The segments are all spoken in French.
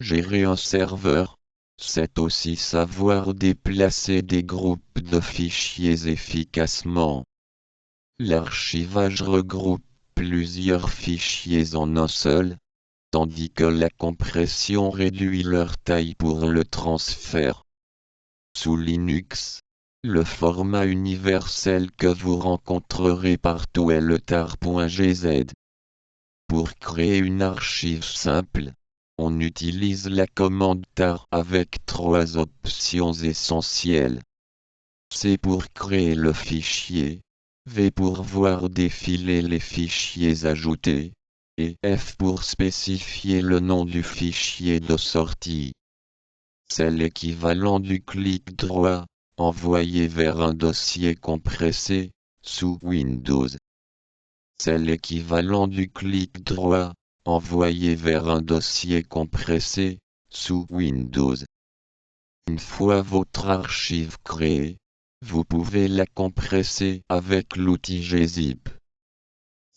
Gérer un serveur, c'est aussi savoir déplacer des groupes de fichiers efficacement. L'archivage regroupe plusieurs fichiers en un seul, tandis que la compression réduit leur taille pour le transfert. Sous Linux, le format universel que vous rencontrerez partout est le tar.gz. Pour créer une archive simple, on utilise la commande tar avec trois options essentielles. C pour créer le fichier, V pour voir défiler les fichiers ajoutés, et F pour spécifier le nom du fichier de sortie. C'est l'équivalent du clic droit, envoyé vers un dossier compressé, sous Windows. C'est l'équivalent du clic droit, envoyé vers un dossier compressé, sous Windows. Une fois votre archive créée, vous pouvez la compresser avec l'outil gzip.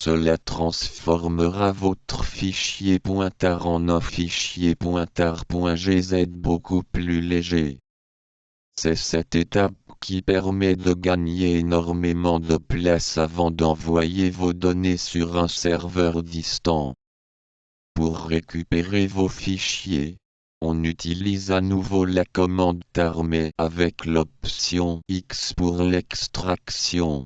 Cela transformera votre fichier .tar en un fichier .tar.gz beaucoup plus léger. C'est cette étape qui permet de gagner énormément de place avant d'envoyer vos données sur un serveur distant. Pour récupérer vos fichiers, on utilise à nouveau la commande tar mais avec l'option X pour l'extraction.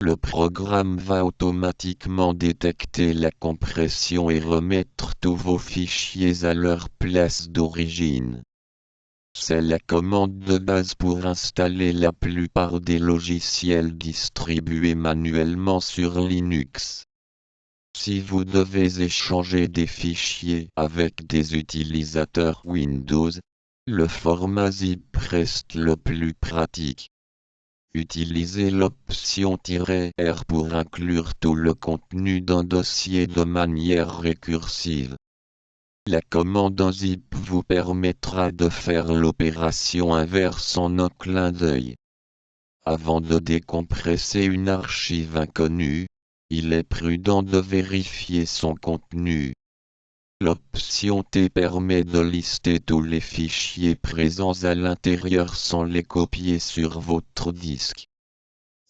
Le programme va automatiquement détecter la compression et remettre tous vos fichiers à leur place d'origine. C'est la commande de base pour installer la plupart des logiciels distribués manuellement sur Linux. Si vous devez échanger des fichiers avec des utilisateurs Windows, le format zip reste le plus pratique. Utilisez l'option "-r" pour inclure tout le contenu d'un dossier de manière récursive. La commande en zip vous permettra de faire l'opération inverse en un clin d'œil. Avant de décompresser une archive inconnue, il est prudent de vérifier son contenu. L'option T permet de lister tous les fichiers présents à l'intérieur sans les copier sur votre disque.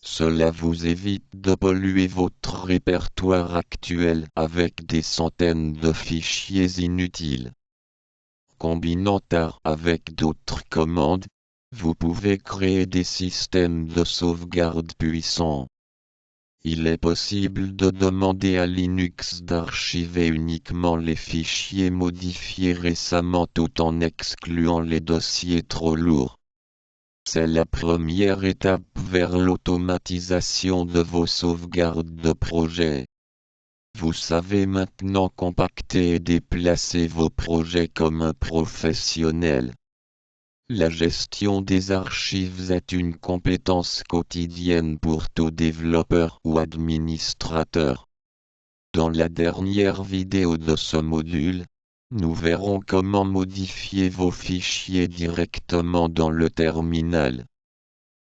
Cela vous évite de polluer votre répertoire actuel avec des centaines de fichiers inutiles. Combinant tar avec d'autres commandes, vous pouvez créer des systèmes de sauvegarde puissants. Il est possible de demander à Linux d'archiver uniquement les fichiers modifiés récemment tout en excluant les dossiers trop lourds. C'est la première étape vers l'automatisation de vos sauvegardes de projet. Vous savez maintenant compacter et déplacer vos projets comme un professionnel. La gestion des archives est une compétence quotidienne pour tout développeur ou administrateur. Dans la dernière vidéo de ce module, nous verrons comment modifier vos fichiers directement dans le terminal.